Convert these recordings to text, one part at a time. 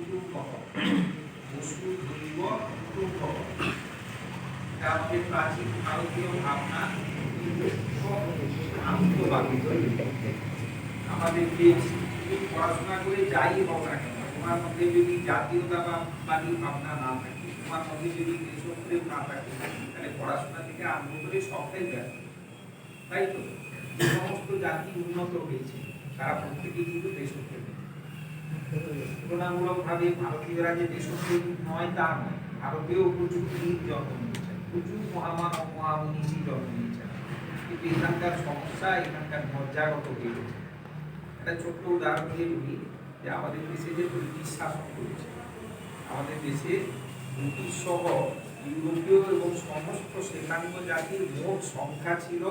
কুটুম্বকঃ, বসুধৈব কুটুম্বকঃ। এটা আমাদের প্রাচীন ভারতীয় ভাবনা, আত্মবাদী। আমাদের দেশ পড়াশোনা করে যাই হোক না কেন, তোমার মধ্যে যদি জাতীয়তাবাদী ভাবনা না থাকে, তোমার মধ্যে যদি দেশপ্রেম না থাকে, তাহলে পড়াশোনা থেকে আরম্ভ করে সবটাই ব্যর্থ। তাই তো যে সমস্ত জাতি উন্নত হয়েছে তারা প্রত্যেকেই কিন্তু দেশপ্রেমী। তুলনামূলকভাবে ভারতীয়রা যে দেশপ্রেমী নয় তা নয়, ভারতীয় প্রচুর বীর জন্ম নিয়েছেন, প্রচুর মহামান ও মহামনীষী জন্ম নিয়েছেন, কিন্তু এখানকার সমস্যা, এখানকার মজ্জাগত হয়ে গেছে। একটা ছোট্ট উদাহরণ দিয়ে বলি যে আমাদের দেশে যে ব্রিটিশ শাসন করেছে, আমাদের দেশে ব্রিটিশ সহ ইউরোপীয় এবং সমস্ত শ্বেতাঙ্গ জাতির মোট সংখ্যা ছিল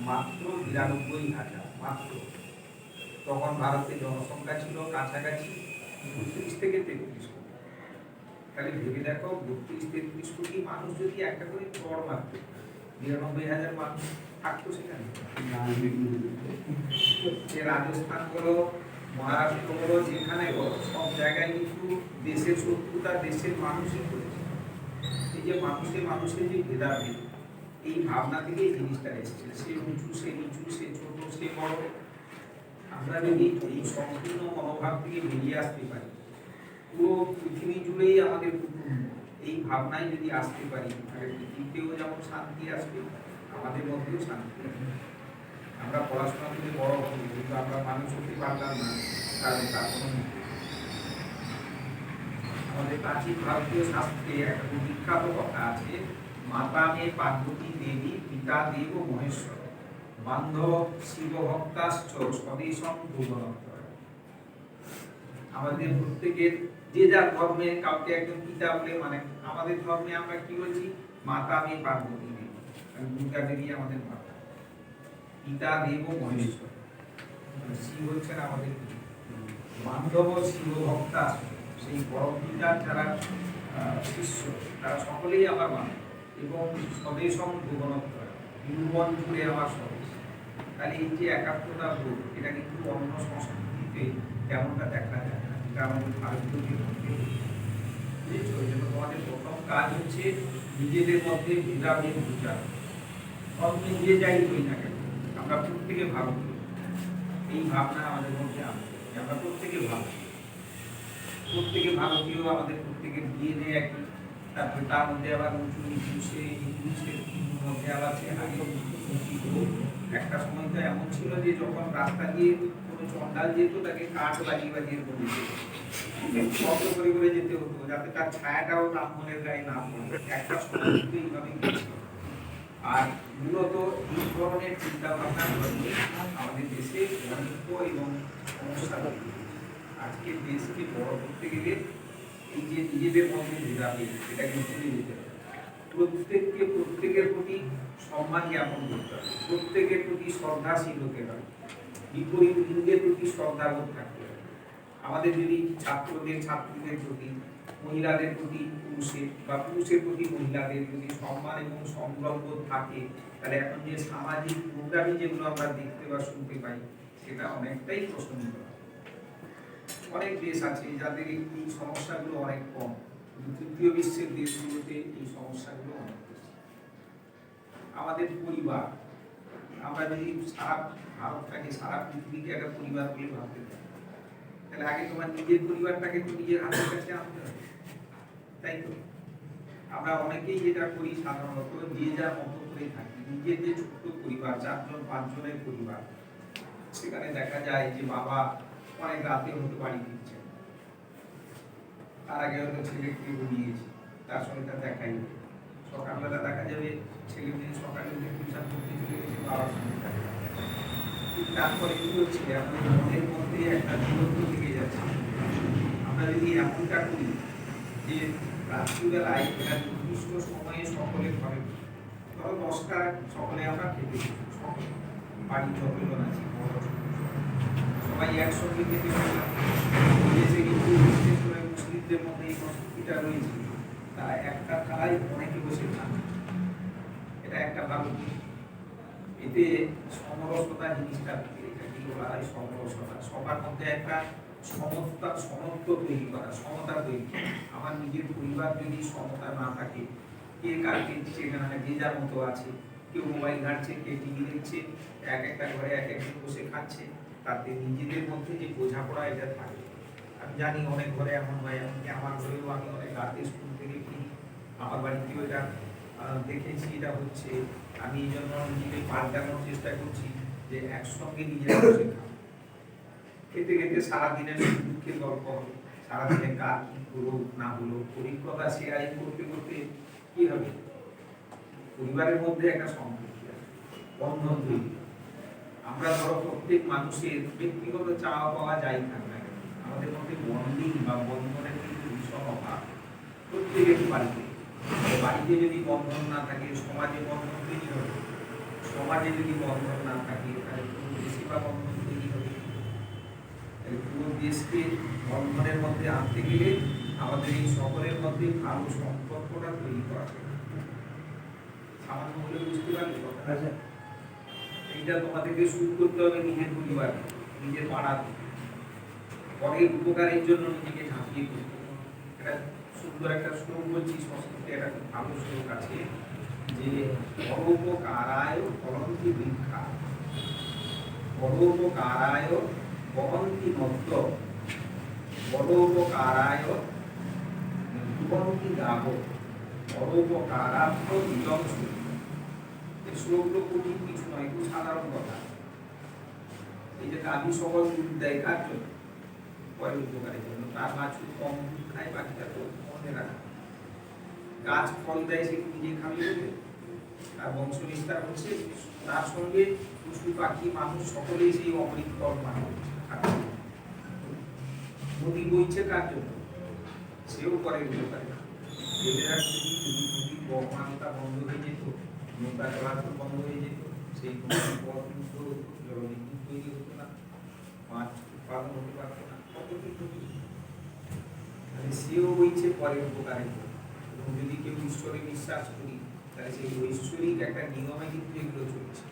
মাত্র ৯২,০০০ মাত্র। তখন ভারতের জনসংখ্যা ছিল কাছাকাছি ৩২ থেকে ৩৩ কোটি। তাহলে ভেবে দেখো ৩২-৩৩ কোটি মানুষ যদি একটা করে চড় মারত, ৯২,০০০ মানুষ থাকতো সেখানে। যে রাজস্থান বলো, মহারাষ্ট্র বলো, যেখানে বলো, সব জায়গায় কিন্তু দেশের শত্রুতা দেশের মানুষই করেছে। এই যে মানুষের যে ভেদাভেদ, এই ভাবনা থেকে এই জিনিসটা এসেছে। সে উঁচু, সে নিচু, সে ছোট, সে বড়। আমরা যদি এই সম্পূর্ণ মনোভাব থেকে বেরিয়ে আসতে পারি, পুরো পৃথিবী জুড়েই আমাদের কুটুম্ব, এই ভাবনায় যদি আসতে পারি, তাহলে পৃথিবীতেও যেমন শান্তি আসবে, আমাদের মধ্যেও শান্তি আসবে। আমরা পড়াশোনা থেকে বড় হই, কিন্তু আমরা মানুষ হতে পারলাম না, তাহলে তার কোনো। আমাদের প্রাচীন ভারতীয় শাস্ত্রে একটা বিখ্যাত কথা আছে, মাতা মে পার্বতী দেবী, পিতা দেব মহেশ্বর, বান্ধব শিব ভক্তাশ্চ স্বদেশং ভুবনত্তর। আমাদের প্রত্যেকের যে যার ধর্মে কাউকে একজন পিতা বলে, মানে আমাদের ধর্মে আমরা কি বলছি, মাতা মে পার্বতী দেবী, দুর্গা দেবী আমাদের মাতা, পিতা দেব মহেশ্বর, শিব হচ্ছেন আমাদের বান্ধব শিব ভক্তাশ্চ, সেই পরম পিতার যারা শিষ্য তারা সকলেই আমার মানুষ, এবং স্বদেশং ভুবনত্তর, ভুবন জুড়ে আমার স্বদেশ। তাহলে এই যে একাত্মতা বোধ, এটা কিন্তু অন্য সংস্কৃতিতে তেমনটা দেখা যায় না, এটা আমাদের ভারতীয়দের মধ্যে। বুঝেছো? ওই জন্য তোমাদের প্রথম কাজ হচ্ছে নিজেদের মধ্যে ভেদাভেদ বুঝানো। ধর্মে যে যাই হই না কেন, আমরা প্রত্যেকে ভারতীয়, এই ভাবনা আমাদের মধ্যে আনতে হবে। আমরা প্রত্যেকে ভারতীয়, প্রত্যেকে ভারতীয়, আমাদের প্রত্যেকের ডিএনএ একই। তারপরে তার মধ্যে আবার উঁচু নিচু, সে ইংলিশের মধ্যে আবার সে আগে একটা সময় তো এমন ছিল যে যখন রাস্তা দিয়ে কোনো চন্ডাল যেত, তাকে কাঠ বাজিয়ে বাজিয়ে করে শব্দ করে করে যেতে হতো, যাতে তার ছায়াটাও ব্রাহ্মণের গায়ে না পড়ে। একটা সময় কিন্তু এইভাবেই গেছিল। আর মূলত এই ধরনের চিন্তা ভাবনা আমাদের দেশে অনিত্য এবং সমস্যা তৈরি। আজকে দেশকে বড় করতে গেলে এই যে নিজেদের মধ্যে ভেদাভেদ, এটাকে ভুলে যেতে হবে। প্রত্যেককে প্রত্যেকের প্রতি সম্মান জ্ঞাপন করতে হবে, প্রত্যেকের প্রতি শ্রদ্ধাশীল হতে হবে, বিপরীত লিঙ্গের প্রতি শ্রদ্ধাবোধ থাকতে হবে। আমাদের যদি ছাত্রদের ছাত্রীদের প্রতি, মহিলাদের প্রতি পুরুষের বা পুরুষের প্রতি মহিলাদের যদি সম্মান এবং সংগ্রামবোধ থাকে, তাহলে এখন যে সামাজিক প্রোগ্রামে যেগুলো আমরা দেখতে বা শুনতে পাই, সেটা অনেকটাই প্রশংসনীয়। অনেক দেশ আছে যাদের এই সমস্যাগুলো অনেক কম, কিন্তু তৃতীয় বিশ্বের দেশগুলোতে এই সমস্যাগুলো অনেক বেশি। আমাদের পরিবার, আমরা যদি সারা ভারতটাকে, সারা পৃথিবীকে একটা পরিবার বলে ভাবতে পারি, তাহলে আগে তোমার নিজের পরিবারটাকে তো নিজের হাতের কাছে আনতে হবে, তাই তো? আমরা অনেকেই যেটা করি সাধারণত, যে যার মতো করে থাকি, নিজের যে ছোট্ট পরিবার, 4-5 জনের পরিবার, সেখানে দেখা যায় যে বাবা অনেক রাতে হতে বাড়ি ফিরছেন, তার আগে হয়তো ছেলেকে ঘুমিয়েছে, তার সঙ্গে তার দেখাই, সকালবেলা দেখা যাবে ছেলে মেয়ে সকালে উঠে টিউশন করতে চলে গেছে, বাবার সঙ্গে দেখা। তারপরে কি হচ্ছে, আমাদের মনের মধ্যে একটা দূরত্ব থেকে যাচ্ছে। আমরা যদি এমনটা করি যে রাত্রিবেলায় একটা নির্দিষ্ট সময়ে সকলে ঘরে, ধরো 10টা সকলে আমরা খেতে, বাড়ির যতজন আছে সবাই একসঙ্গে খেতে পারলাম। বিদেশে কিন্তু বিশেষ করে মুসলিমদের মধ্যে এই সংস্কৃতিটা রয়েছে, তারা একটা থালায় অনেকে বসে খান, এটা একটা ভালো। এতে সমরসতা জিনিসটা, এটা কি বলা হয়, সমরসতা, সবার মধ্যে একটা সমত্ব তৈরি করা, সমতা তৈরি করা। আমার নিজের পরিবার যদি সমতা না থাকে, কে কাকে সেখানে যে যার মতো আছে, কেউ মোবাইল ঘাটছে, কে টিভি দেখছে, এক একটা ঘরে এক একজন বসে খাচ্ছে, তাতে নিজেদের মধ্যে যে বোঝাপড়া এটা থাকে। আমি জানি অনেক ঘরে এমন হয়, এমনকি আমার ঘরেও আমি অনেক রাতে স্কুল থেকে ফিরি, আমার বাড়িতেও এটা দেখেছি, এটা হচ্ছে। আমি এই জন্য নিজেকে পাল্টানোর চেষ্টা করছি যে একসঙ্গে নিজেরা বসে খাবো, খেতে খেতে সারাদিনের দুঃখের গল্প হবে, সারাদিনে কার কি হলো না হলো অভিজ্ঞতা শেয়ারিং করতে করতে কি হবে, পরিবারের মধ্যে একটা সম্পর্ক বন্ধন তৈরি। আমরা ধরো প্রত্যেক মানুষের ব্যক্তিগত চাওয়া পাওয়া যাই থাকবে না, আমাদের মধ্যে বন্ডিং বা বন্ধনের কিন্তু ভীষণ অভাব প্রত্যেকের বাড়িতে। বাড়িতে যদি বন্ধন না থাকে, সমাজে বন্ধন তৈরি হবে, সমাজে যদি বন্ধন না থাকে, তাহলে পুরো দেশে বা বন্ধন তৈরি হবে। পুরো দেশকে বন্ধনের মধ্যে আনতে গেলে আমাদের এই সকলের মধ্যে ভালো সম্পর্কটা তৈরি করা হবে। সামান্য হলে বুঝতে পারবে কথা। এইটা তোমাদেরকে শুরু করতে হবে নিজের পরিবার, নিজের পাড়াতে, পরের উপকারের জন্য নিজেকে ঝাঁপিয়ে পড়তে হবে। একটা সুন্দর একটা শ্লোক বলছি সংস্কৃতে, একটা খুব ভালো শ্লোক আছে যে পরোপকারায় ফলন্তি বৃক্ষা, পরোপকারায় বহন্তি নদ্য, পরোপকারায় ভুবন্তি গাব, পরোপকারার্থ ইদং সুখী। এই শ্লোকগুলো কঠিন কিছু নয়, খুব সাধারণ কথা। এই যে গাভী সকল দুধ দেয় কার জন্য? পরের উপকারের জন্য। তার বাছুর কম দুধ খায়, বাকিটা তো মনে রাখে। গাছ ফল দেয়, সে নিজে খাবে বলে তার বংশ বিস্তার হচ্ছে, তার সঙ্গে পশু পাখি মানুষ সকলেই সেই অমৃত ফল মানুষ। নদী বইছে কার জন্য? সেও পরের উপকারে। নদীর বহমানতা বন্ধ হয়ে যেত, নৌকা চলাচল বন্ধ হয়ে যেত, সেই জলবিদ্যুৎ তৈরি হতো না, মাছ উৎপাদন হতে পারতো না, কত কিছু। সেও বইছে পরের উপকারে। এবং যদি কেউ ঈশ্বরে বিশ্বাস করি, তাহলে সেই ঐশ্বরিক একটা নিয়মে কিন্তু এগুলো চলছে।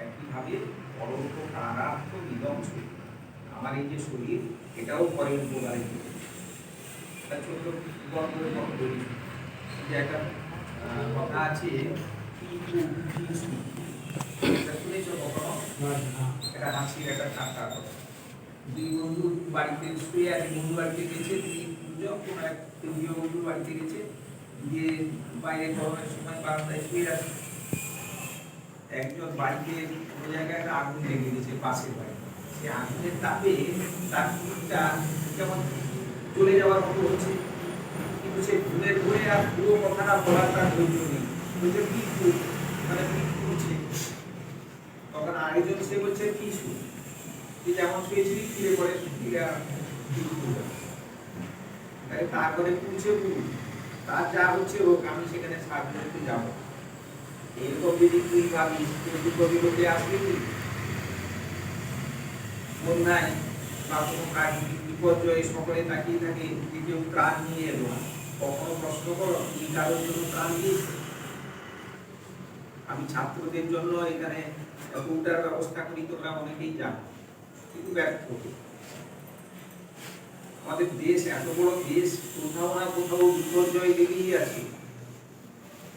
একইভাবে পরোপকারার্থ ইদং সুখী, আমার এই যে শরীর, এটাও পরের উপকারে চলছে। ছোট গল্প বলি যে একটা কথা আছে, শুনেছ কখনো? এটা হাসির একটা ঠাট্টা কথা। দুই বন্ধু বাড়িতে শুয়ে আছে, বন্ধু বাড়িতে গেছে, যখন এক কেন্দ্রীয় বন্ধুর বাড়িতে গেছে, গিয়ে বাইরে গরমের সময় বারান্দায় শুয়ে আছে। একজন বাড়িতে কোনো জায়গায় একটা আগুন লেগে গেছে পাশের বাড়ি, সে আগুনের তাপে তার মুখটা যেমন চলে যাওয়ার মতো হচ্ছে, কিন্তু সে ঘুরে ঘুরে আর পুরো কথাটা বলার তার ধৈর্য নেই, বলছে কি মানে কি করছে। তখন আরেকজন সে বলছে কি শুন, তুই যেমন শুয়েছিলি ফিরে পরে তারপরে পুছে তার যা হচ্ছে হোক, আমি সেখানে সাহায্য করতে যাবো। এরকম যদি তুই ভাবিস, তুই লোকে আসবি তুই বন্যায় বা কোনো প্রাকৃতিক বিপর্যয়ে সকলে তাকিয়ে থাকে যে কেউ প্রাণ নিয়ে এলো, কখনো প্রশ্ন করো এই কারোর জন্য প্রাণ দিয়েছে? আমি ছাত্রদের জন্য এখানে কম্পিউটার ব্যবস্থা করি, তোমরা অনেকেই জানো, কিন্তু ব্যর্থ। আমাদের দেশ এত বড় দেশ, কোথাও না কোথাও বিপর্যয় লেগেই আছে।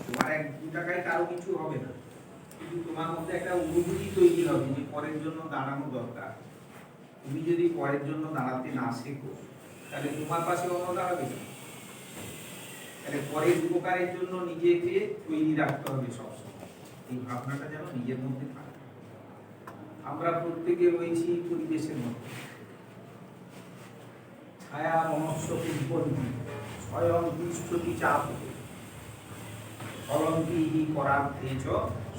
তোমার 1-2 টাকায় কারো কিছু হবে না, কিন্তু তোমার মধ্যে একটা অনুভূতি তৈরি হবে যে পরের জন্য দাঁড়ানো দরকার। তুমি যদি পরের জন্য দাঁড়াতে না শেখো, তাহলে তোমার পাশে অন্য দাঁড়াবে না। তাহলে পরের উপকারের জন্য নিজেকে তৈরি রাখতে হবে সবসময়, এই ভাবনাটা যেন নিজের মধ্যে থাকে। আমরা প্রত্যেকে রয়েছি পরিবেশের মধ্যে, ছায়া মনস্য উৎপন্নী স্বয়ং তিষ্ঠতি চাপ ফলন্তি পরার্থেচ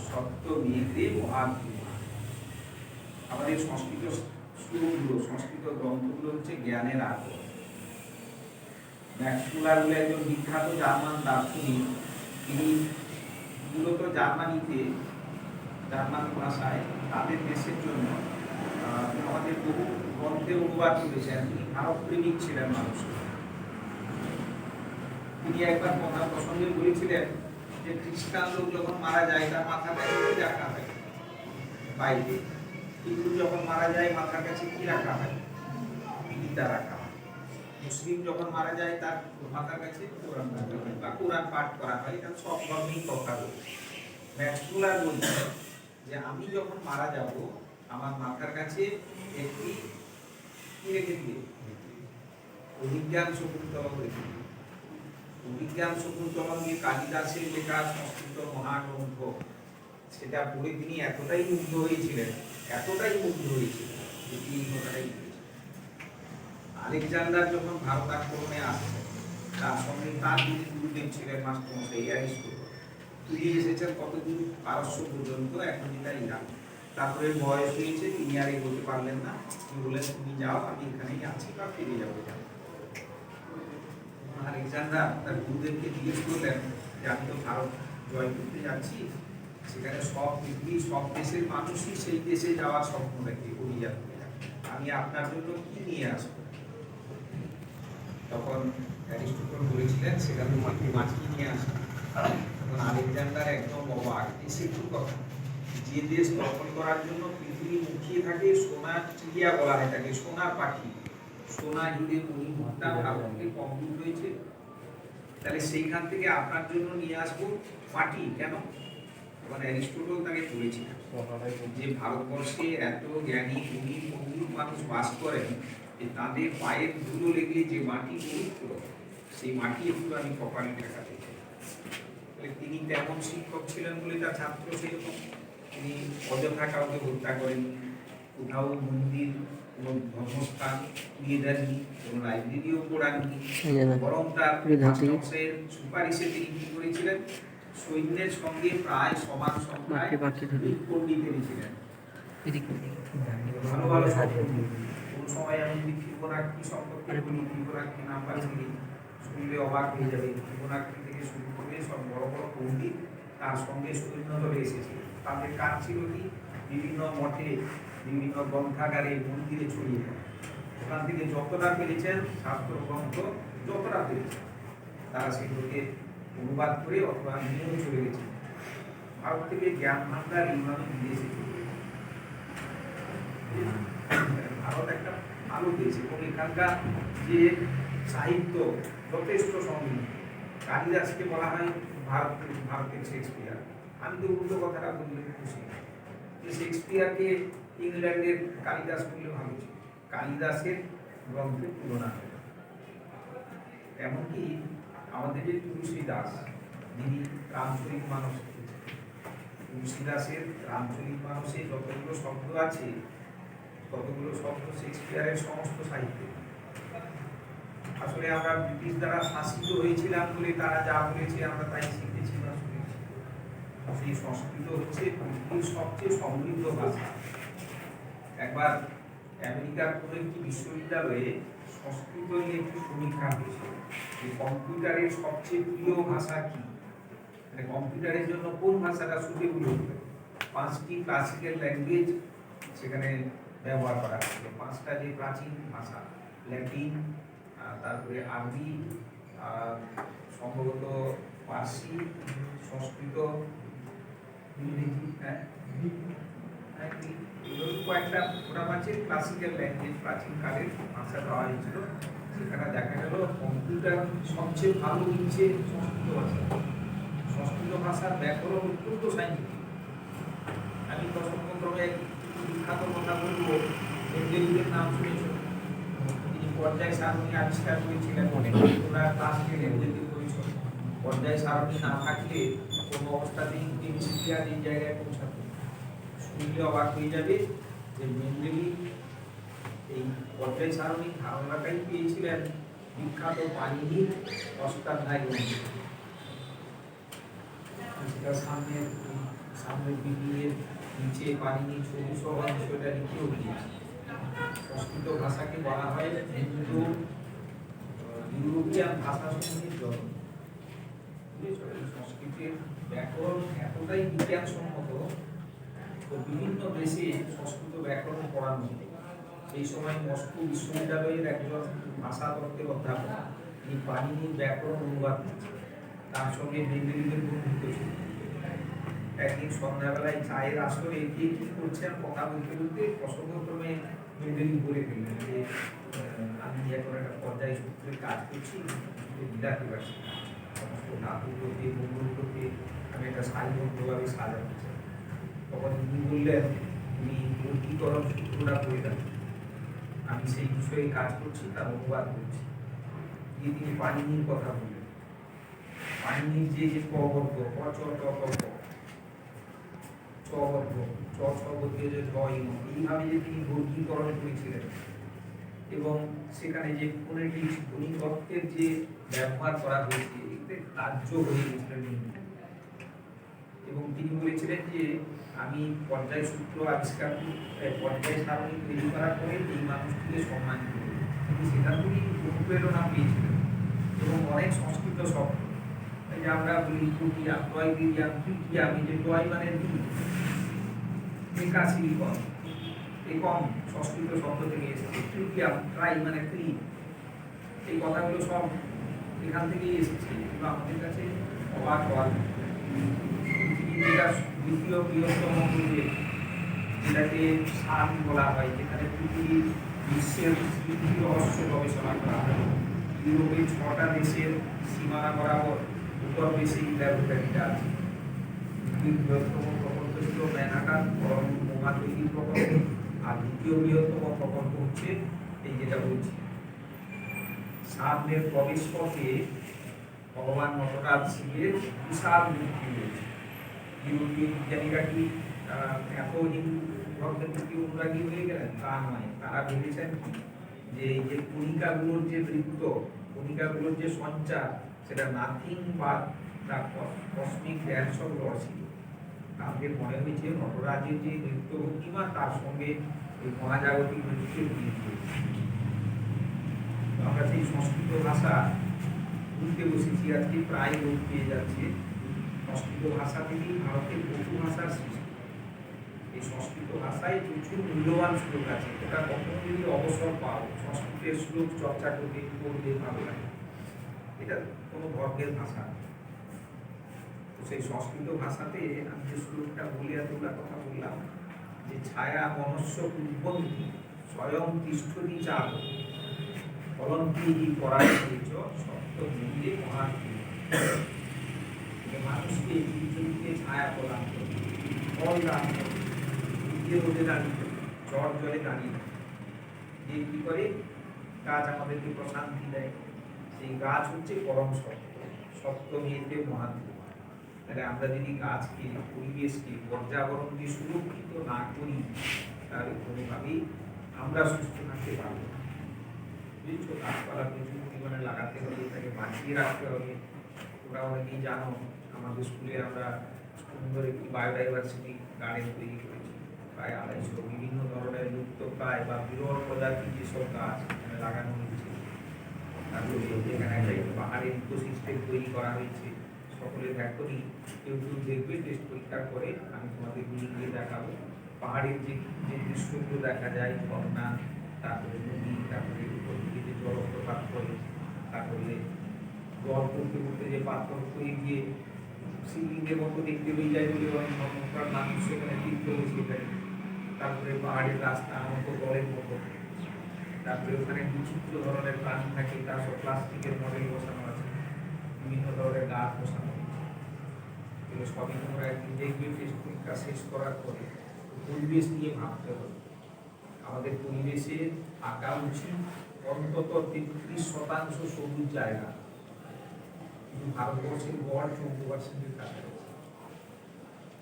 সত্য বিয়েতে মহাত্মা। আমাদের সংস্কৃত শ্লোকগুলো, সংস্কৃত গ্রন্থগুলো হচ্ছে জ্ঞানের আগর। ম্যাক্স মুলার বলে একজন বিখ্যাত জার্মান দার্শনিক, তিনি মূলত জার্মানিতে, জার্মান ভাষায় তাদের দেশের জন্য আমাদের বহু গ্রন্থের অনুবাদ করেছেন। তিনি ভারত প্রেমিক ছিলেন মানুষ। তিনি একবার কথা প্রসঙ্গে বলেছিলেন যে খ্রিস্টান লোক যখন মারা যায় তার মাথার কাছে কি রাখা হয় বাইরে, হিন্দু যখন মারা যায় মাথার কাছে কি রাখা হয়? পিতা রাখা হয়। মুসলিম যখন মারা যায় তার মাথার কাছে কোরআন রাখা হয় বা কোরআন পাঠ করা হয়, এটা সব ধর্মেই কথা বলছে। ম্যাক্সুলার বলছে যে আমি যখন মারা যাব আমার মাথার কাছে একটি কি রেখে দিবে, অভিজ্ঞান শকুন্তলম রেখে দিবে। অভিজ্ঞান শকুন্তলম যে কালিদাসের লেখা সংস্কৃত মহাগ্রন্থ, সেটা পড়ে তিনি এতটাই মুগ্ধ হয়েছিলেন যে তিনি কথাটাই বলেছেন। আলেকজান্ডার যখন ভারত আক্রমণে আসছেন, তার সঙ্গে তার যিনি গুরুদেব ছিলেন মাস্টারমশাই অ্যারিস্টটল, তিনি এসেছেন কতদূর, পারস্য পর্যন্ত, এখন যেটা ইরান। তারপরে বয়স হয়েছে, তিনি আর এগোতে পারলেন না, তিনি বললেন তুমি যাও, আমি এখানেই আছি বা ফিরে যাবো। আলেকজান্ডার তার গুরুদেবকে জিজ্ঞেস করলেন যে আমি তো ভারত জয় করতে যাচ্ছি, সেখানে সব পৃথিবীর সব দেশের মানুষই সেই দেশে যাওয়ার স্বপ্ন দেখে, অভিযান করে, আমি আপনার জন্য কি নিয়ে আসবো? তখন অ্যারিস্টটল বলেছিলেন সেখানে তোমাকে মাছকি নিয়ে আসা। তখন আলেকজান্ডার একদম অবাক, এসে কি কথা, যে দেশ দখল করার জন্য পৃথিবী মুখিয়ে থাকে, সোনার চিড়িয়া বলা হয় তাকে, সোনার পাখি, সোনা হিরে মণিমুক্তা ভারতকে কমপ্লিট হয়েছে, তাহলে সেইখান থেকে আপনার জন্য নিয়ে আসবো মাটি কেন? তখন অ্যারিস্টটল তাকে বলেছিলেন যে ভারতবর্ষে এত জ্ঞানী গুণী পণ্ডিত মানুষ বাস করেন যে তাদের পায়ের ধুলো লেগে যে মাটি পবিত্র, সেই মাটি একটু আমি কপালে ঠেকাতে চাই। তিনি তেমন শিক্ষক ছিলেন বলে তার ছাত্র সেরকম, তিনি অযথা কাউকে হত্যা করেন, কোথাও মন্দির, কোনো ধর্মস্থান নিয়ে দেননি, কোনো লাইব্রেরিও পড়াননি, বরং তার মাস্টারমশাইয়ের সুপারিশে তিনি কি করেছিলেন, সৈন্যের সঙ্গে প্রায় সমান সংখ্যায় পণ্ডিতের ছিলেন, ভালো ভালো সব পণ্ডিত। কোন সময় আমি যদি ফিবোনাক্কি সম্পর্কে বলি, ফিবোনাক্কি নাম্বার চিনি, শুনলে অবাক হয়ে যাবে। ফিবোনাক্কি থেকে শুরু করে সব বড় বড় পণ্ডিত তার সঙ্গে সৈন্য দলে এসেছে। তাদের কাজ ছিল কি, বিভিন্ন মঠে, বিভিন্ন গ্রন্থাগারে, মন্দিরে ছড়িয়ে দেয়। ওখান থেকে যতটা পেরেছেন শাস্ত্র গ্রন্থ, যতটা পেরেছেন তারা সেগুলোকে অনুবাদ করে অথবা নিয়েও চলে গেছে। ভারত থেকে জ্ঞান ভান্ডার এইভাবে বিদেশে চলে গেছে। ভারত একটা ভালো দেশ এবং এখানকার যে সাহিত্য যথেষ্ট সমৃদ্ধ। কালিদাসকে বলা হয় ভারতের শেক্সপিয়ার। আমি তো উল্টো কথাটা বললে খুশি যে শেক্সপিয়ারকে ইংল্যান্ডের কালিদাস বললে ভালো ছিল, কালিদাসের গ্রন্থের তুলনা হয়। এমনকি আমাদের যে তুলসীদাস, যিনি রামচরিত মানস, তুলসীদাসের রামচরিত মানসে যতগুলো শব্দ আছে, ততগুলো শব্দ শেক্সপিয়ারের সমস্ত সাহিত্যে। আসলে আমরা ব্রিটিশ দ্বারা শাসিত হয়েছিলাম বলে তারা যা বলেছে আমরা তাই শিখেছি বা শুনেছি। সেই সংস্কৃত হচ্ছে পৃথিবীর সবচেয়ে সমৃদ্ধ ভাষা। একবার আমেরিকার কোনো একটি বিশ্ববিদ্যালয়ে সংস্কৃত নিয়ে একটি সমীক্ষা হয়েছে যে কম্পিউটারের সবচেয়ে প্রিয় ভাষা কি, মানে কম্পিউটারের জন্য কোন ভাষাটা সুটেবল হবে। 5টি ক্লাসিক্যাল ল্যাঙ্গুয়েজ সেখানে ব্যবহার করা হয়েছিল। 5টা যে প্রাচীন ভাষা, ল্যাটিন, তারপরে আরবি, সম্ভবত পার্সি, সংস্কৃত, ইংরেজি, কয়েকটা ওটা আছে ক্লাসিক্যাল ল্যাঙ্গুয়েজ, প্রাচীনকালের ভাষা দেওয়া হয়েছিল। সেখানে দেখা গেল কম্পিউটার সবচেয়ে ভালো হচ্ছে সংস্কৃত ভাষা। সংস্কৃত ভাষার ব্যাকরণ অত্যন্ত সাইন্টিফিক। আমি প্রসঙ্গক্রমে বিখ্যাত কথা বলবো, মেন্ডেলিভের নাম শুনেছ, তিনি পর্যায় সারণী আবিষ্কার করেছিলেন। তোমরা ক্লাস 10 ওদেরকে করেছ, পর্যায় সারণী না থাকলে কোনো অবস্থাতেই কেমিস্ট্রি আর এই জায়গায় পৌঁছাতো। শুনলে অবাক হয়ে যাবে যে মেন্ডেলিভ এই পর্যায় সারণী ধারণাটাই পেয়েছিলেন বিখ্যাত পানিনির অষ্টাধ্যায়ী গ্রন্থ। সামনের বিপিনের নিচে পানিনি ছবি সহ বিষয়টা লিখেও দিয়েছে। সংস্কৃত ভাষাকে বলা হয় হিন্দু ইউরোপিয়ান ভাষা সমূহের জন্ম। সংস্কৃতের ব্যাকরণ এতটাই বিজ্ঞানসম্মত, তো বিভিন্ন দেশে সংস্কৃত ব্যাকরণ পড়ানো হতো। সেই সময় মস্কো বিশ্ববিদ্যালয়ের একজন ভাষা তত্ত্বের অধ্যাপক, তিনি পানিনির ব্যাকরণ অনুবাদ করছেন, তার সঙ্গে মেন্ডেলিভের বন্ধুত্ব ছিল। একদিন সন্ধ্যাবেলায় চায়ের আসরে কে কি করছেন কথা বলতে বলতে প্রসঙ্গক্রমে মেন্ডেলিভ বলে ফেললেন যে এখন একটা পর্যায় সূত্রে কাজ করছি, বিলাতে পারছি না। সমস্ত ধাতুগুলোকে মূলগুলোকে আমি একটা সারিবদ্ধভাবে সাজাতে চাই। তখন তিনি বললেন, তুমি বর্গীকরণ সূত্রটা করে দেন। আমি সেই বিষয়ে কাজ করছি, তার অনুবাদ করছি। দিয়ে তিনি পাণিনির কথা বললেন। পাণিনির যে যে কবর্গ ক চ ট ক ক চবর্গ চ ছ বর্গে যে ঢ ইম, এইভাবে যে তিনি বর্গীকরণ করেছিলেন এবং সেখানে যে ফোনেটিক্স ধ্বনিতত্ত্বের যে ব্যবহার করা হয়েছে এতে কার্য হয়ে গেছিলেন। এবং তিনি বলেছিলেন যে আমি পর্যায় সূত্র আবিষ্কার পর্যায় সারণী তৈরি করার পরে এই মানুষটিকে সম্মান করি। তিনি সেখান থেকেই অনুপ্রেরণা পেয়েছিলেন এবং অনেক সংস্কৃত শব্দ, যে আমরা বলি টুকিয়া টয় দিয়াম টুকিয়া, আমি যে টয় মানে দিই বিকাশিকম, একম সংস্কৃত শব্দ থেকে এসেছে। তৃতীয়া ট্রাই মানে ত্রি, এই কথাগুলো সব এখান থেকেই এসেছে। কিন্তু আমাদের কাছে অবাক হওয়ার পৃথিবীর দ্বিতীয় বৃহত্তম গ্রহে, যেটাকে সান বলা হয়, যেখানে পৃথিবীর বিশ্বের স্মৃতি রহস্য গবেষণা করা হয়। ইউরোপের 6টা দেশের সীমানা বরাবর উত্তর দেশে ল্যাবরেটরিটা আছে। পৃথিবীর বৃহত্তম প্রকল্প ছিল ম্যানহাটান পরমাণু বোমা তৈরির প্রকল্প, আর দ্বিতীয় বৃহত্তম প্রকল্প হচ্ছে এই যেটা বলছি। সামনের প্রবেশ পথে ভগবান নটরাজ শিবের বিশাল মূর্তি রয়েছে। ইউরোপীয় বিজ্ঞানীরা কি এত হিন্দু ভক্তের প্রতি অনুরাগী হয়ে গেলেন? তা নয়। তারা ভেবেছেন যে এই যে কণিকাগুলোর যে বৃত্ত, কণিকাগুলোর যে সঞ্চার, সেটা nothing but the cosmic dance of Lord Shiva. তাদের মনে হয়েছে নটরাজের যে নৃত্য ভঙ্গিমা, তার সঙ্গে এই মহাজাগতিক নৃত্যের মিল রয়েছে। আমরা সেই সংস্কৃত ভাষা বুঝতে বসেছি, আজকে প্রায় লোক পেয়ে যাচ্ছে। সংস্কৃত ভাষা থেকেই ভারতের বহু ভাষার সৃষ্টি। এই সংস্কৃত ভাষায় প্রচুর মূল্যবান শ্লোক আছে। এটা কখনো যদি অবসর পাও, সংস্কৃতের শ্লোক চর্চা করতে করলে ভালো লাগে। এটা কোনো ধর্মের ভাষা। তো সেই সংস্কৃত ভাষাতে আমি যে শ্লোকটা বলে এতগুলা কথা বললাম, যে ছায়া মনস্য পূর্বন্তি স্বয়ং তিষ্ঠতি চাল ফলন্তি পরাজয় সত্য মন্দিরে মহান্তি। মানুষকে জীবজন্তুকে ছায়া প্রদান করে, ফল দান করে, নিজে রোদে দাঁড়িয়ে থাকে, ঝড় জলে দাঁড়িয়ে থাকে। যে কি করে? গাছ আমাদেরকে প্রশান্তি দেয়। সেই গাছ হচ্ছে পরম সত্য, সত্য মেয়েতে মহান্তি। তাহলে আমরা যদি গাছকে, পরিবেশকে, পর্যাবরণকে সুরক্ষিত না করি, তাহলে কোনোভাবেই আমরা সুস্থ থাকতে পারবো না। বুঝছো? গাছপালা প্রচুর পরিমাণে লাগাতে হবে, তাকে বাঁচিয়ে রাখতে হবে। তোমরা অনেকেই জানো, আমাদের স্কুলে আমরা সুন্দর একটি বায়োডাইভার্সিটি গার্ডেন তৈরি করেছি। প্রায় 250 বিভিন্ন ধরনের লুপ্তপ্রায় বা বিরল প্রজাতির যেসব গাছ এখানে লাগানো হয়েছে। তারপরে এখানে একটা পাহাড়ের ইকোসিস্টেম তৈরি করা হয়েছে। সকলে দেখনি, কেউ কেউ দেখবে, টেস্ট পরীক্ষা করে আমি তোমাদের গিয়ে দেখাবো। পাহাড়ের যে যে দৃশ্যগুলো দেখা যায়, ঝর্ণা, তারপরে নদী, তারপরে উপর থেকে যে জলপ্রপাত করে, তারপরে জল পড়তে পড়তে যে পাথর হয়ে গিয়ে শিবলিঙ্গের মতো দেখতে হয়ে যায় বলে অনেক ধর্মপ্রাণ মানুষ সেখানে তীর্থ বসে যায়। তারপরে পাহাড়ের রাস্তা অনেক জলের মতো, তারপরে ওখানে বিচিত্র ধরনের প্রাণী থাকে, তার সব প্লাস্টিকের মডেল বসানো আছে, বিভিন্ন ধরনের গাছ বসানো আছে। এগুলো সবই তোমরা একদিন দেখবে টেস্ট পরীক্ষা শেষ করার পরে। পরিবেশ নিয়ে ভাবতে হবে। আমাদের পরিবেশে থাকা উচিত অন্তত 33% সবুজ জায়গা। কিন্তু ভারতবর্ষের গড় 14% কাছাকাছি।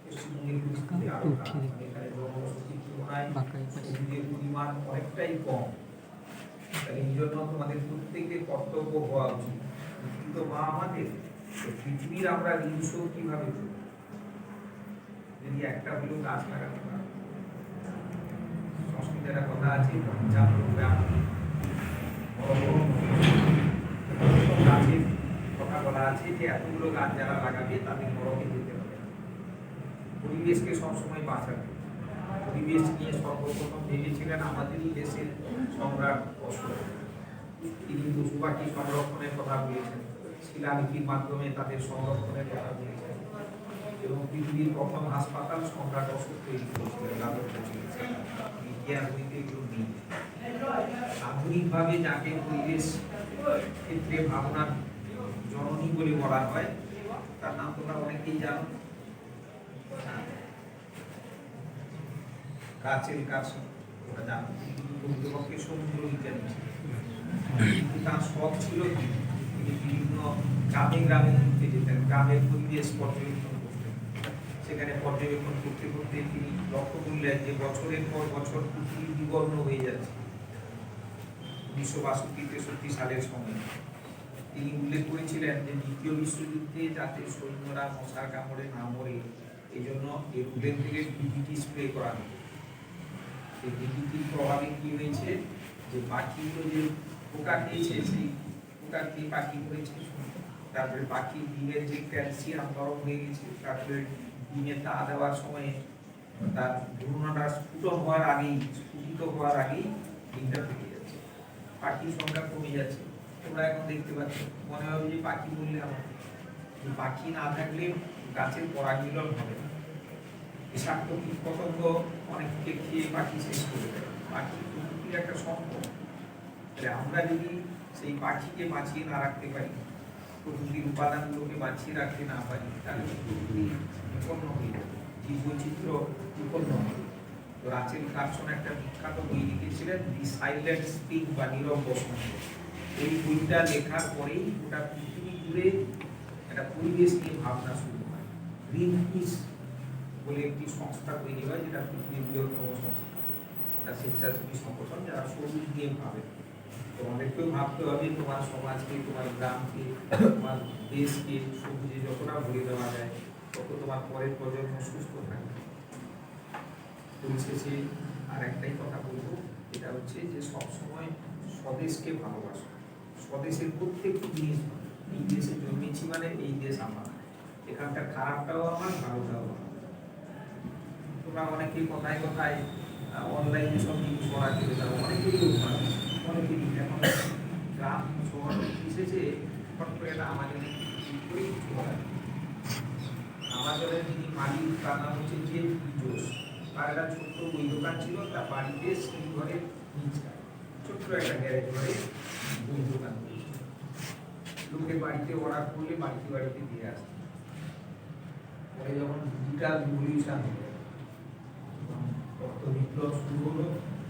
পশ্চিমবঙ্গের পরিস্থিতি আরো খারাপ। এখানে জনবসতির তুলনায় সবুজের পরিমাণ অনেকটাই কম। তাহলে এই জন্য তোমাদের প্রত্যেকের কর্তব্য হওয়া উচিত। কিন্তু মা আমাদের পৃথিবীর আমরা ঋণশ কিভাবে করব? যদি একটা হলেও গাছ লাগাতে পারো। সংস্কৃতের একটা কথা আছে, গাছের কথা বলা আছে যে এতগুলো গাছ যারা লাগাবে তাদের নরকে যেতে হবে। পরিবেশকে সবসময় বাঁচাবে। পরিবেশ নিয়ে সর্বপ্রথম ভেবেছিলেন আমাদেরই দেশের সম্রাট অশোক। তিনি পশু পাখি সংরক্ষণের কথা বলেছেন, শিলালিপির মাধ্যমে তাদের সংরক্ষণের কথা বলেছেন, এবং পৃথিবীর প্রথম হাসপাতাল সম্রাট অশোক তৈরি করেছিলেন। ইতিহাস বইতে এগুলো নেই। আধুনিকভাবে যাকে পরিবেশ ক্ষেত্রে ভাবনার জননী বলে বলা হয় তার নাম তোমরা অনেকেই জানো, রাচেল কার্সন, তোমরা জানো। প্রকৃতপক্ষে সমুদ্র বিজ্ঞানী ছিলেন, কিন্তু তার শখ ছিল কি তিনি বিভিন্ন গ্রামে গ্রামে ঘুরতে যেতেন, গ্রামের পরিবেশ পর্যবেক্ষণ করতেন। সেখানে পর্যবেক্ষণ করতে করতে তিনি লক্ষ্য করলেন যে বছরের পর বছর পৃথিবী বিবর্ণ হয়ে যাচ্ছে। 1962-63 সালের সময় তিনি উল্লেখ করেছিলেন যে দ্বিতীয় বিশ্বযুদ্ধে যাতে সৈন্যরা মশার কামড়ে না মরে এই জন্য এরোপ্লেন থেকে ডিডিটি স্প্রে করা হতো। সেই ডিডিটির প্রভাবে কি হয়েছে যে পাখিগুলো যে পোকা খেয়েছে সেই পোকা খেয়ে পাখি করেছে, তারপরে পাখির ডিমের যে ক্যালসিয়াম নরম হয়ে গেছে, তারপরে ডিমে তা দেওয়ার সময় তার ভ্রূণটা স্ফুটন হওয়ার আগেই, স্ফুটিত হওয়ার আগেই ডিমটা ফেটে যাচ্ছে, পাখির সংখ্যা কমে যাচ্ছে। তোমরা এখন দেখতে পাচ্ছ, মনে হবে যে পাখি বললে আমার, পাখি না থাকলে গাছের পরাগমিলন হবে না। বিষাক্ত কীট পতঙ্গ অনেককে খেয়ে পাখি শেষ করে দেয়। পাখি প্রকৃতির একটা সম্পদ। তাহলে আমরা যদি সেই পাখিকে বাঁচিয়ে না রাখতে পারি, প্রকৃতির উপাদানগুলোকে বাঁচিয়ে রাখতে না পারি, তাহলে প্রকৃতি বিপন্ন হয়ে যাবে, জীববৈচিত্র্য বিপন্ন হবে। তো রাচেল কার্সন একটা বিখ্যাত বই লিখেছিলেন দি সাইলেন্ট স্প্রিং বা নীরব বসন্ত। এই বইটা লেখার পরেই গোটা পৃথিবী জুড়ে একটা পরিবেশ নিয়ে ভাবনা শুরু হয়। গ্রিন পিস বলে একটি সংস্থা তৈরি হয়, যেটা পৃথিবীর বৃহত্তম সংস্থা, একটা স্বেচ্ছাসেবী সংগঠন যারা সবুজ নিয়ে ভাবে। তোমাদেরকেও ভাবতে হবে তোমার সমাজকে, তোমার গ্রামকে, তোমার দেশকে সবুজে যতটা ভরে দেওয়া যায় তত তোমার পরের প্রজন্ম সুস্থ থাকবে। পরিশেষে আর একটাই কথা বলবো, এটা হচ্ছে যে সবসময় স্বদেশকে ভালোবাসো। স্বদেশের প্রত্যেকটি জিনিস, এই দেশে জন্মেছি মানে এই দেশ আমার, এখানকার খারাপটাও আমার, ভালোটাও আমার। তোমরা অনেকেই কথায় কথায় অনলাইনে সব জিনিস করা চলে যাও, অনেকেই অনেকেই এখন গ্রাম শহর এসেছে, ফট করে একটা আমাজনে কিছু করা। আমাজনের যিনি মালিক তার নাম হচ্ছে জেফ বেজোস। তার একটা ছোট্ট বই দোকান ছিল, তার বাড়িতে সেই ঘরে নিচটা ছোট্ট একটা গ্যারেজ ঘরে বই দোকান করেছিল। লোকের বাড়িতে অর্ডার করলে বাড়িতে বাড়িতে দিয়ে আসতো। পরে যখন ডিজিটাল রিভলিউশন হলো, তথ্য বিপ্লব শুরু হলো,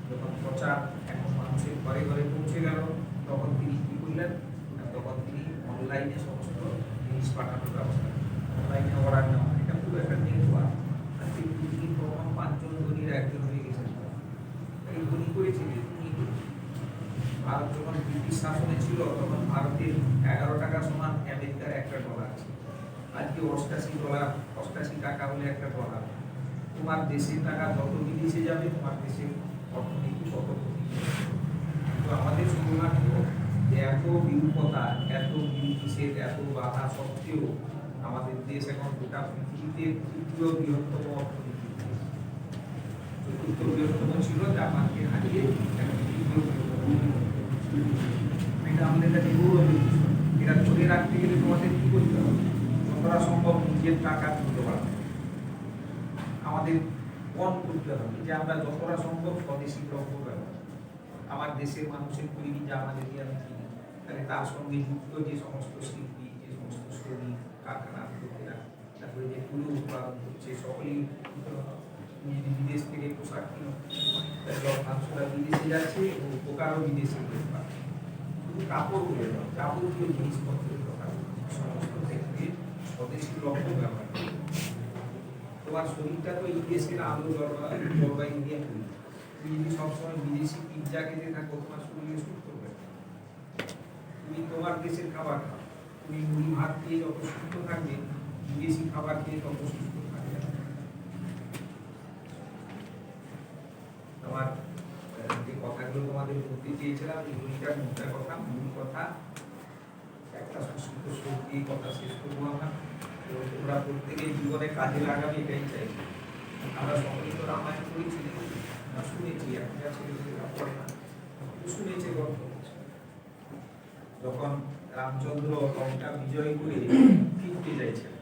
যখন প্রচার এখন মানুষের ঘরে ঘরে পৌঁছে গেল, তখন তিনি কি করলেন, তখন তিনি অনলাইনে সমস্ত জিনিস পাঠানোর ব্যবস্থা, অনলাইনে অর্ডার নেওয়া, এটা পুরো একটা নেটওয়ার্ক। আজকে পৃথিবীর প্রথম 5 জন ধনীর একজন হয়ে গেছেন। এই ধনী করেছে যে তিনি, ভারত যখন ব্রিটিশ শাসনে ছিল তখন ভারতের 11 টাকা সমান আমেরিকার $1 ছিল। আজকে 88 টাকা হলে $1। তোমার দেশের টাকা যত বিদেশে যাবে তোমার দেশের অর্থনীতি তত ক্ষতি। তো আমাদের সৌভাগ্য যে এত বিরূপতা, এত নিষেধ, এত বাধা সত্ত্বেও আমাদের দেশ এখন গোটা পৃথিবীতে 3য় বৃহত্তম অর্থনীতি, 4র্থ বৃহত্তম ছিল জাপানকে হারিয়ে এখন 3য় বৃহত্তম। এটা আমাদের কাছে গৌরবের বিষয়। এটা ধরে রাখতে গেলে তোমাদের কি করতে হবে, যতটা সম্ভব নিজের টাকা তুলতে পারবে, আমাদের বন করতে হবে যে আমরা যতটা সম্ভব স্বদেশী দ্রব্য ব্যবহার। আমার দেশের মানুষের তৈরি যা আমাদেরকে আমি কিনি, তাহলে তার সঙ্গে যুক্ত যে সমস্ত শিল্পী, যে সমস্ত শ্রমিক, কারখানা লোকেরা, তারপরে যে তুলো উৎপাদন করছে, সকলেই যদি বিদেশ থেকে পোশাক কিনো, তাহলে লক্ষাংশরা বিদেশে যাচ্ছে এবং উপকারও বিদেশে পাচ্ছে। শুধু কাপড় বলে নয়, যাবতীয় জিনিসপত্রের কথা সমস্ত ক্ষেত্রে স্বদেশী দ্রব্য ব্যবহার করে। তোমার শরীরটা তো এই দেশের আলো জলবায়ু নিয়ে তৈরি। তুমি যদি সবসময় বিদেশি পিৎজা খেতে থাকো, তোমার শরীরে সুস্থ হবে। তুমি তোমার দেশের খাবার খাও, তুমি মুড়ি ভাত খেয়ে যত সুস্থ থাকবে, বিদেশি খাবার খেয়ে তত সুস্থ থাকবে। তোমার যে কথাগুলো তোমাদের বলতে চেয়েছিলাম, এগুলিটার মোটা কথা, মূল কথা, একটা সুস্থ শোক দিয়ে কথা শেষ করবো আমরা। তোমরা প্রত্যেকের জীবনে কাজে লাগাবে এটাই চাই। আমরা সকলে তো রামায়ণ পড়েছি, শুনেছি, এখনকার ছেলেমেয়েরা পড়ে না, শুনেছে গল্প। যখন রামচন্দ্র লঙ্কা বিজয় করে ফিরতে চাইছেন,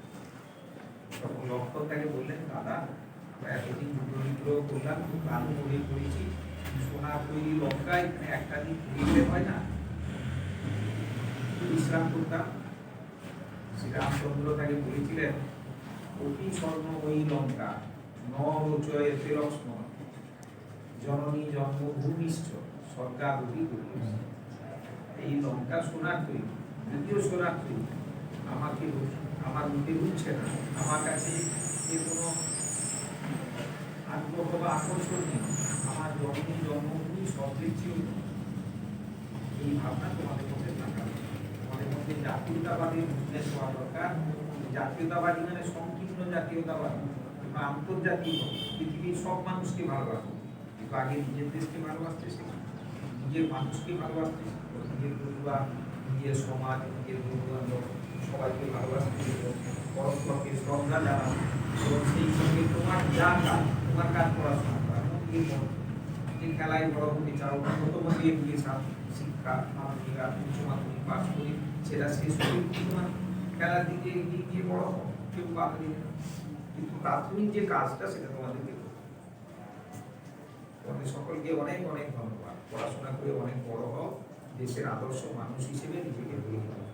তখন লক্ষ্মণ তাকে বললেন, দাদা আমরা এতদিন যুদ্ধ বিগ্রহ করলাম, খুব প্রাণ করে করেছি, সোনার তৈরি লঙ্কা এখানে একটা দিন ঘুরিয়ে হয় না, বিশ্রাম করতাম। শ্রীরামচন্দ্র তাকে বলেছিলেন অতি স্বর্ণময়ী লঙ্কা নরচয়ে তেলক্ষ্ম জননী জন্মভূমিষ্ঠ স্বর্গাদপি গরীয়সী। এই লঙ্কা সোনার তৈরি, যদিও সোনার তৈরি, আমাকে আমার মুখে উঠছে না, আমার কাছে যে কোনো আগ্রহ বা আকর্ষণ নেই, আমার জন্মী জন্মভূমি শব্দের চেয়েও এই ভাবনা তোমাদের মধ্যে থাকা, তোমাদের মধ্যে জাতীয়তাবাদী মুভমেন্ট হওয়া দরকার। জাতীয়তাবাদী মানে সংকীর্ণ জাতীয়তাবাদী বা আন্তর্জাতিক, পৃথিবীর সব মানুষকে ভালোবাসে, কিন্তু আগে নিজের দেশকে ভালোবাসতে শেখো, নিজের মানুষকে ভালোবাসতে শেখো, নিজের পরিবার, নিজের সমাজ, নিজের বন্ধু বান্ধব সবাইকে ভালোবাসতে শেখো, পরস্পরকে শ্রদ্ধা জানাও, এবং সেই সঙ্গে তোমার যা কাজ, তোমার কাজ পড়াশোনা করা, যে খেলায় বড় হতে চাও, প্রথম দিয়ে দিয়েছাও শিক্ষা, মাধ্যমিক উচ্চ মাধ্যমিক পাস করি, সেটা শেষ করে তোমার খেলার দিকে এগিয়ে গিয়ে বড় হোক, কেউ বাধা দিবে না, কিন্তু প্রাথমিক যে কাজটা সেটা তোমাদেরকে করতে হবে। তোমাদের সকলকে অনেক অনেক ধন্যবাদ। পড়াশোনা করে অনেক বড় হও, দেশের আদর্শ মানুষ হিসেবে নিজেকে গড়ে তোলো।